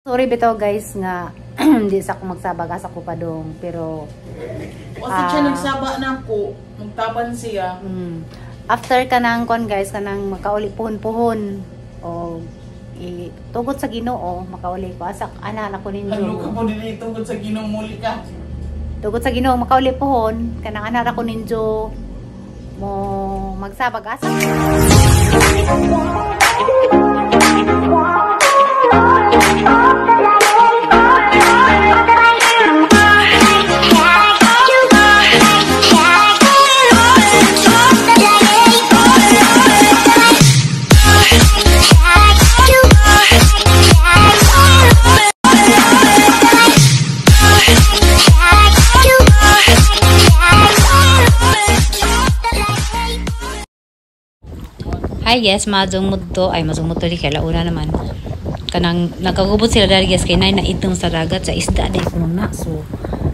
Sorry bitaw guys nga hindi sa ako magsabag asa ko pa dong pero kasi siya nagsaba na ko magtaban siya. After kanang kon guys kanang makauli puhon-puhon o tungod sa Ginoo makauli ko asa ana ko ninyo. Ano ka po dili tungod sa Ginoo muli ka. Tungod sa Ginoo makauli puhon kanang ana ko ninyo mo magsabag asa. Hi yes, mazong mudto ay mazong mudto di kay launa naman. Kanang nagkagubot sila dali guys kay nay na itong sa dagat sa isda day kuno na. So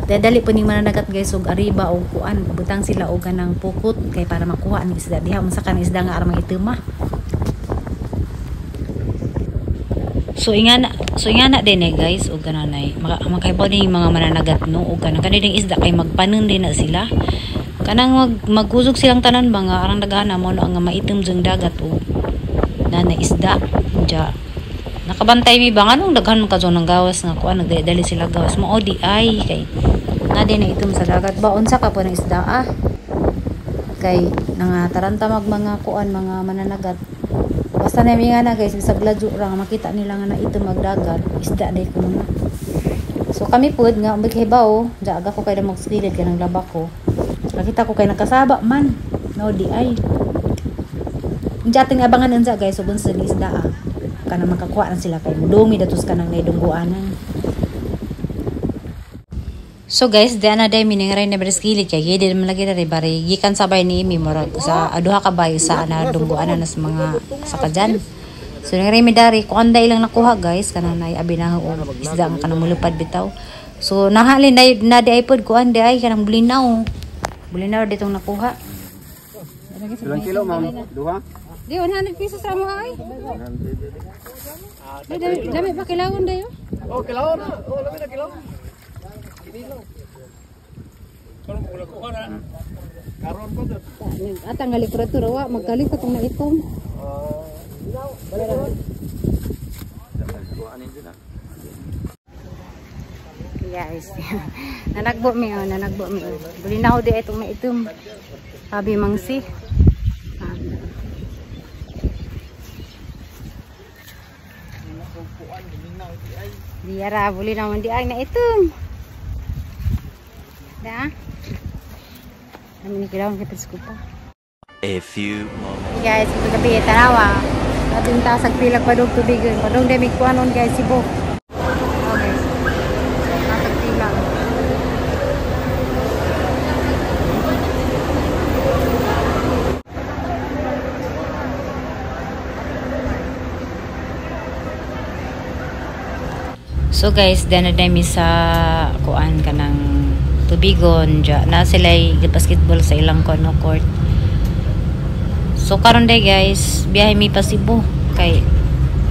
dadali po ning mananagat guys og ariba og kuan butang sila og kanang pukot kay para makuha ang isda diha unsa kan isda nga aron itema. So ingana din guys og kananay makaibaw din mga mananagat no og kanang kanilang isda kay magpanon din na sila. Kanang magkusog silang tanan ba nga arang daghana mo no ang maitim jeng dagat o na isda ja nakabantay mi ba nganong daghan ka ng gawas nga kuan nagdali sila gawas mo o di ay kay na din na itom sa dagat ba unsa ka po ng isda kay nangataranta mag mga kuan mga mananagat basta na mi nga na guys sa gladyo ra makita nila nga na itom magdagat isda day kuno na. So kami pud nga maghibaw ja aga ko kay damog skillet kanang laba ko. Nakita ko kay nakasaba man. No di ay. Injating abangan unsa guys subon sa isda kana makakuha na sila kay mudungi datos kanang naidungguanan. So guys, di na day miningray na briskili kay gid man lagi na bari gikan sabay ni mi murag sa aduha ka bayo sa ana dungguanan sa mga sakadyan. So ningray mi dari ko anday lang nakuha guys kana nay abi na isda nga kanang mulupad bitaw. So nahalin na di ay pod ko anday ay kanang bulinaw. Bulinaw ditong nakuha. Ilang kilo ma'am? Duha? Di 100 pesos sa mo ay. Dami pa kilawon dayo. Oh, kilawon na. Oh, lami na kilawon. Kilo. Karon mo kuha na. Karon ko to. At ang galikurator wa magkalit ko na itom. Balik. Kuhanin din na. Guys, nanagbo mi bulinaw di itong maitom sabi mangsi diara bulinaw di ay na itom da kami ni kilawon kita skupa a few moments guys ito gabi tanawa ating tasag pilag padung tubigan padung demi kuanon guys sibok. So guys, dana dami sa kuan kanang tubigon ja na sila basketball sa ilang kono court. So karon day guys, biyahe mi pa Cebu kay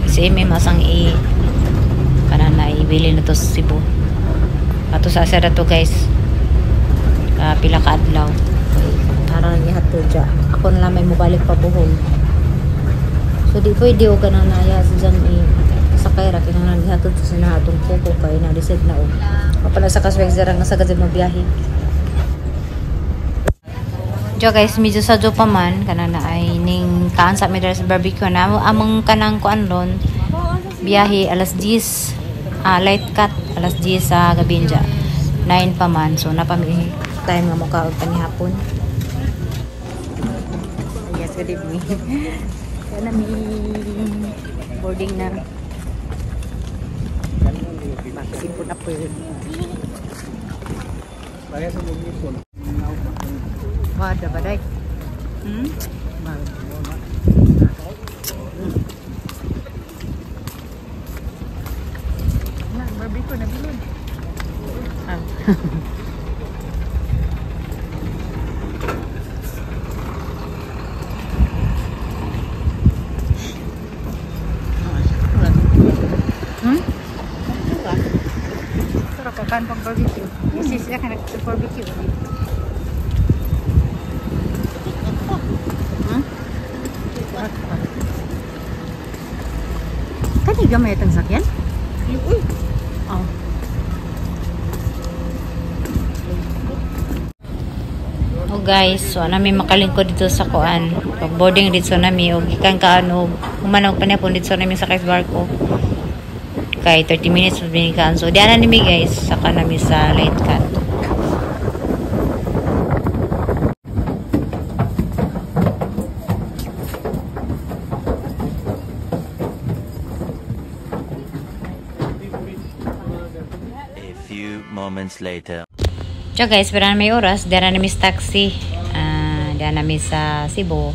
si Emi masang kanan na ibili na to sa Cebu. Ato sa asara to guys. Pila ka adlaw. Para ihatod ja. Ako na lang may mobalik pa buhol. So di pwede o kanang naya sa dyan sakay ra kinahanglan gihatod sa sinahatong kuko kay na reset na og mapala sa kasweg zarang nga sagad mo biyahe. Jo guys, medyo sa jo pa man kana na ay ning taan sa medal sa barbecue na among kanang kuan ron biyahe alas 10 light cut alas 10 sa gabi nja 9 pa man so napami time nga mo kaog panihapon. Yes, good evening. Kana mi boarding na simpon na po yun. Wada ba day? Barbecue na bilon. Pero kakan pang barbecue. Kasi sila ka nag-barbecue. Kani gamay itang sakyan? Uy. Oh. Oh guys, so nami makalingkod dito sa kuan. Pag boarding dito nami og gikan ka ano, humanong pa na po dito nami sa kay barko. Kay 30 minutes binikan. So diyan na nimi guys, saka nami sa light cut. A few moments later. So guys, pero may oras, diyan na nami sa taxi. Diyan nami sa Cebu.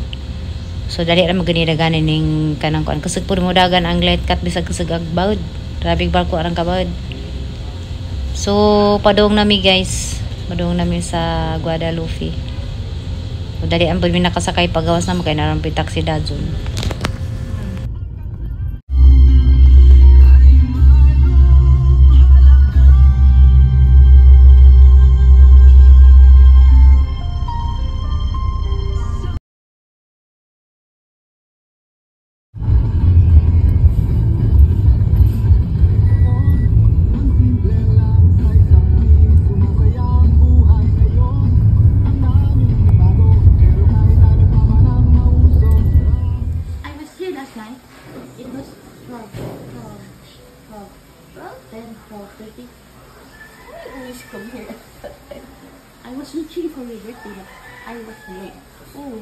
So dali ra magani daganan ning kanang kuan kusog pud mo dagan ang light cut bisag kusog agbaud. Rabig barko arang kabawd. So padung nami guys. Padung nami sa Guadalupe. So dali ang pud mi nakasakay pagawas na kay narampi taxi dadzon. I was reaching for your birthday, but I was late. Oh,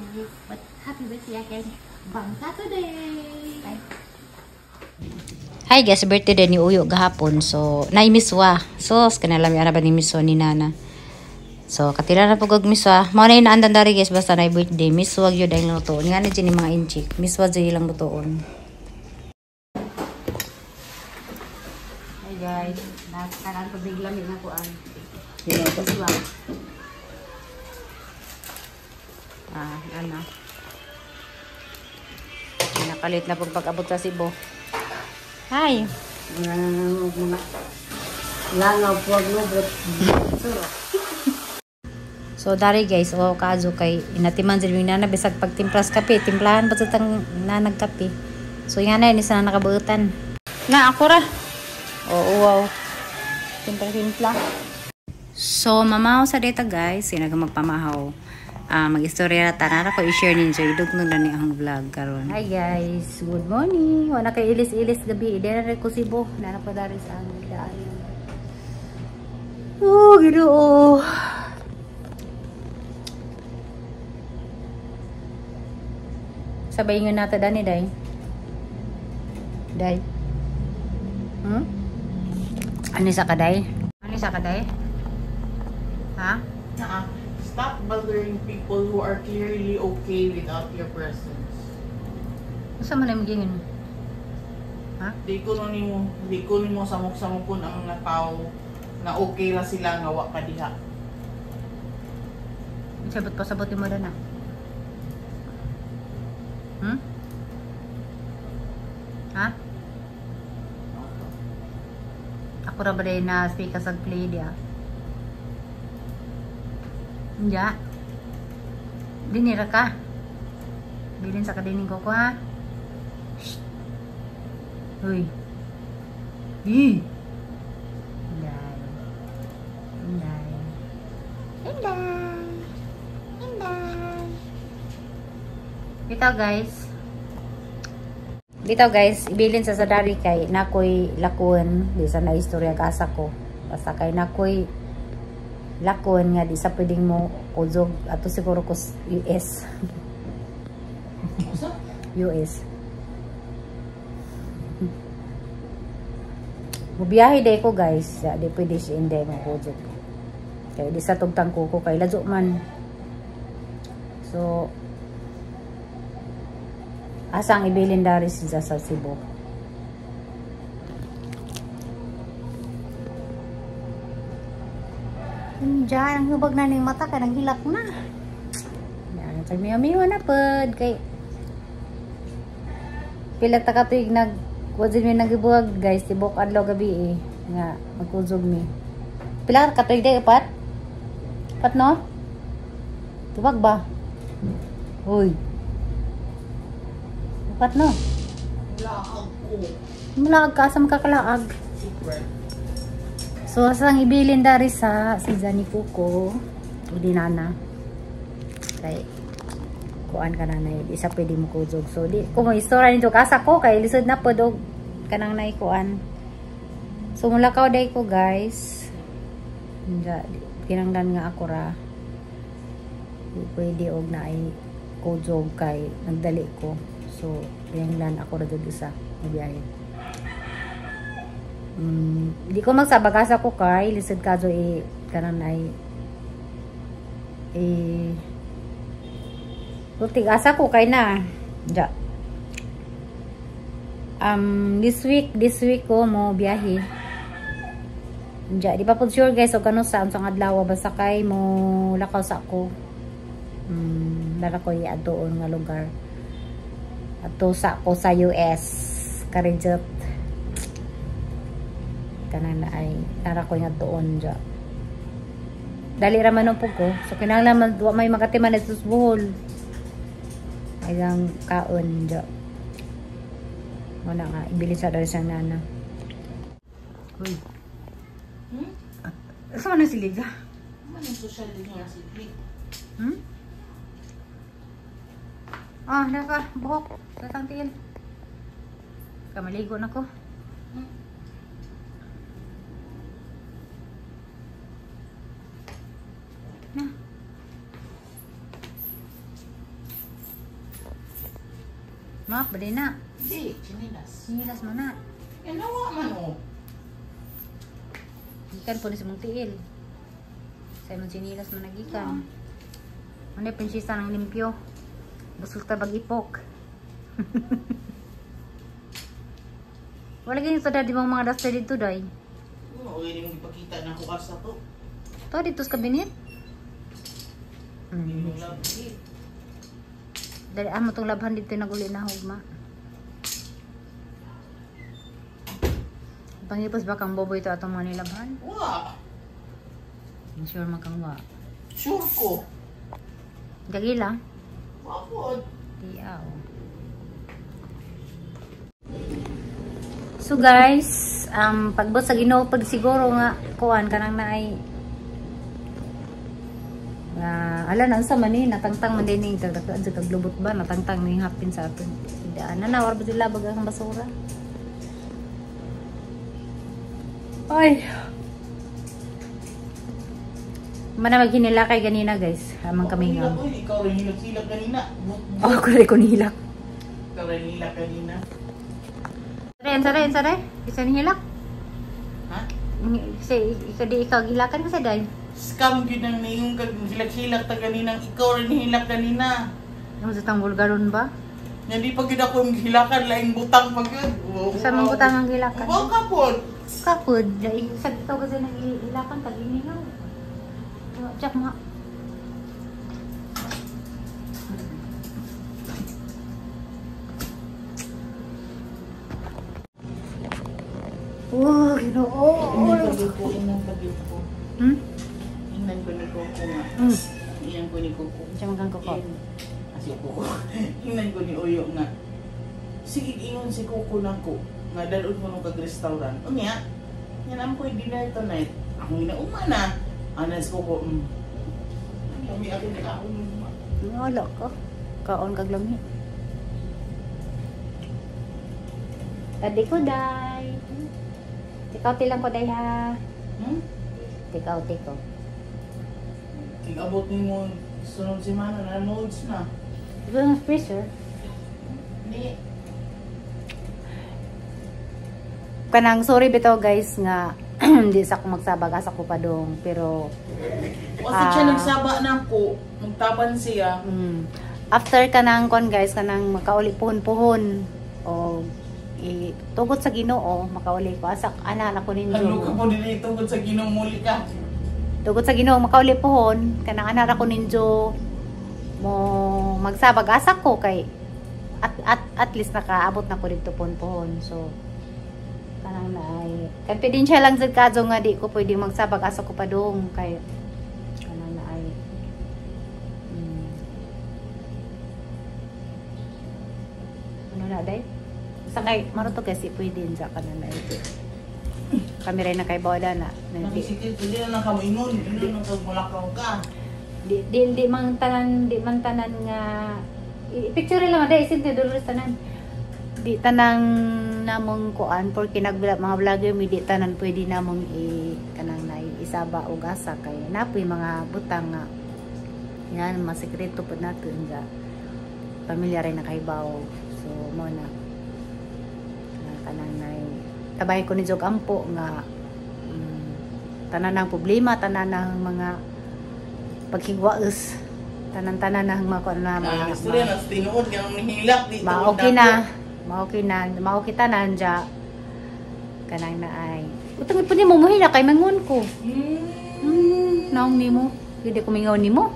but happy birthday again, Bangka today. Hi guys, birthday din ni Uyo gahapon. So, naimiswa. So, kanala mi ana ba ni miswa ni Nana. So, katira na pug og miswa. Mao na inaandan dari guys basta na birthday. Miswa gyud ang luto. Nga na ni mga inchik. Miswa gyud lang lutoon. Hi guys, nakakaan pag biglang na kuan. Miswa. Ano. Nakalit na pag pag-abot sa Cebu. Hi. Langaw po ang lubot. So dari guys, kazo kay inatiman jud mi nana bisag pagtimplas kape, timplahan pa tang nanag kape. So yan na isa na nakabuutan. Na ako ra. Oo, wow. Timpla. So mamahaw sa data guys, sinaga magpamahaw. Mag-istorya tanara ko i-share ninyo idugnon na ni ang vlog karon. Hi guys, good morning. Wala kay ilis-ilis gabi, dira ra ko Cebu, nana pa dari sa aming daan. Oh, Ginoo. Sabay nga nata dani day. Day. Ani sa kaday? Ani sa kaday? Ha? Stop bothering people who are clearly okay without your presence. Asa man ang gingin? Ha? Di ko nimo samok-samokon ang mga tao na okay ra sila nga wa ka diha. Sabot pa sabotin mo na. Ha? Ako ra ba day na speak sa play dia? Iya. Dinira ka. Bilin sa kadining ko ha. Shh. Hoy. Inday. Inday. Inday. Inday. Bitaw guys, ibilin sa sadari kay nakoy lakon, di sa na istorya kasa ko. Basta kay nakoy lakon nga di sa pwedeng mo kuzog ato siguro ko US. US. Mubiyahe day ko guys, di pwede siya hindi mo kuzog. Kaya di sa tugtang ko kay lazo man. So asang ibilin dari sa Cebu. Diyan, ang hubag na ng mata ka, nang hilak na. Yan, pagmiyo-miyo na pod. Kay pilat ta katuig nag-wadzin mi nagibuwag guys, tibok adlaw gabi eh. Nga, magkuzog mi. Pila ka tuig day upat? Upat no? Tubag ba? Uy. Upat no? Laag ko. Mulaag ka sa makakalaag. Secret. So, asang ibilin dari sa season ni Kuko. Hindi nana. Kay, kuan ka na na isa pwede mo kuzog. So, di, kung istora nito kasa ko, kay lisod na po dog. Kanang na kuan. So, mulakaw day ko guys. Kinanglan nga ako ra. Di pwede og na ay kuzog kay nagdali ko. So, kinanglan ako ra dog isa. Nabiyahe. Di ko magsabagasa ko kay lisod kaso kanan ay rutig asa ko kay na ja this week ko mo biyahe ja di pa po sure guys o kano saan sa adlaw basta kay mo lakaw sa ko dala ko doon nga lugar ato sa ko sa US Karijot kanan na ay tara ko nga doon dya dali raman ng pugo so kinahanglan may makatiman na susbuhol ay lang kaon dya wala nga ibili sa dali siyang nana uy saan na silig ha? Ano yung social media si Vic? Naka buhok tatang tiil kamaligo na ko na. Maaf, bali na. Hindi, chinilas. Sinilas mo na. Eh, nawa man o. Gikan po ni sa mong tiil. Sa mong sinilas mo na gikan. Ano yung prinsesa ng limpyo? Busulta bag-ipok. Wala ganyan sa dadi mong mga duster dito, day. Pwede mong ipakita na ako asa to. To, dito sa kabinet. Hindi mo lang. Dali mo itong labhan dito naguli na hugma. Pangipos ba kang bobo ito atong mga nilabhan? Wa. Sure makang wa. Sure ko. Gagila? Wapod. Diyaw. So guys, pagbot sa Ginoo pag siguro nga kuan kanang naay ala na sa mani natangtang man din ning kaglubot ba natangtang ning hapin sa aton. Daan na war ba sila bagang basura. Ay. Mana maghinila kay ganina guys. Amang kami nga. Ikaw rin hilak kanina. Oh, ko nilak. Ikaw rin hilak kanina. Sare. Bisa nihilak. Ha? Ikaw gilakan ko sa day. Scam yun ang niyong hilak-hilak ta kaninang ikaw rin hilak kanina. Yung sa tanggol garon ba? Hindi pa gina ko yung hilakan, laing butang pag yun. Sa mga butang ang hilakan. Wow, kapon. Kapod. Sa ito kasi nang hilakan, tag-ini nga. Tsak nga. Oh, ginoo. Inang pagit ko. Inang ko ni Coco nga. Inang ko ni Coco. Siya magang Coco. Asi Coco. Inang ko ni Oyo nga. Sige, ingon si Coco na ko. Nga dalod mo nung kag-restaurant. Unya, yan ang pwede dinner tonight. Ako inauma na. Anas Coco, Lami akin na kaon mo. Wala ka. Kaon kag lami. Tadi ko, day. Tikaw-tilang ko, day, ha. Tikaw-tiko. Tig-abot ni mo sunod si Mana na nodes na. Ito yung freezer. Hindi. Kanang sorry bitaw guys nga hindi sa ako magsabag asa ko pa dong pero Kasi siya nagsaba na ko, magtaban siya. After kanang kon guys kanang makauli puhon-puhon o tugot sa Ginoo makauli ko asa ana ko ninyo. Ano ka mo dili tungkol sa ginumuli ka? Tugot sa Ginoo makauli puhon kanang ana ko ninyo mo magsabag asa ko kay at least nakaabot na ko dito puhon-puhon so Kanang naay. Confidential lang sa kadto nga di ko pwedeng magsabag asa ko pa dong kay kanang naay. Ano na day? Sa kay maruto kasi pwede sa kanang naay. Kami rin na kay Boda na. Nagsisikil ko din na kamo ingon, hindi nang kagmulakaw ka. Di man tanan nga i-picture lang day isin Dolores tanan. Di tanang namong kuan for kinag mga vlogger mi di tanan pwede namong kanang nay isaba og asa kay napoy mga butang nga yan mga sekreto pud natin nga pamilya rin na kaybaw. So mo na kanang nay tabay ko ni jog ampo nga tanan ng problema, tanan ng mga paghigwaes, tanan-tanan ng mga kuan na mga istorya na tinuod nga nihilak dito. Mao kita nanja kanang naay. Utang pud nimo muhina kay mangon ko. Naong nimo, hindi ko mingaw nimo.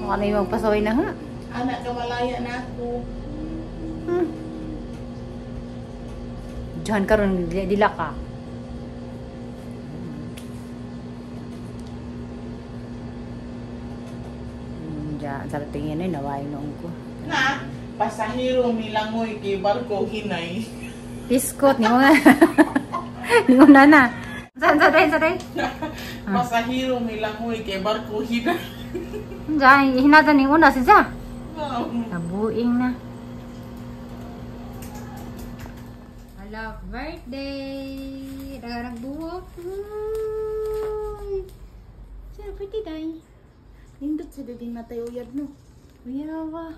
Ano yung magpasaway na ha? Anak ka malaya na ako. Diyan karon dila ka. Diyan sa tingin ay naway noong ko. Na, pasahero milangoy kay barko hinay. Biskot ni mo nga. Ni mo na. Sa day. Pasahero milangoy kay barko hinay. Diyan hinata ning una siya. Wow. Nabuing na. Hala, birthday! Nagbuhok. Sir, pretty day. Nindot sa dading natay uyad no. Uyawa.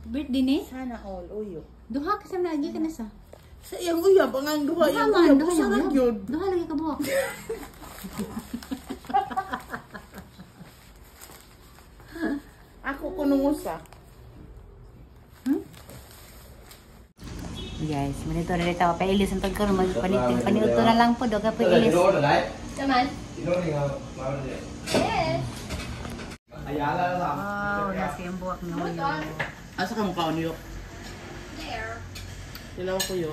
Birthday ni? Sana all uyo. Duha ka sa nagi ka na sa. Sa iyang uyab ang duha Duha yung man, uyab. duha Sa lang. yun. Duha lagi ka buhok. Ako kunungusa. Guys, manito na dito. Pailis ang tagkaroon. Paniut ko na lang po. Doga po ilis. Naman? Yes. Wow, nasi ang buhok ng ulo. Asa ka mukha niyo? There. Dilaw ko yo.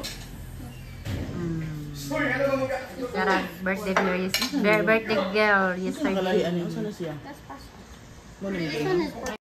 Sarah, birthday girl. Birthday girl Sa kalahian yesterday. niyo. Saan na siya? That's possible. Mo ni This one is for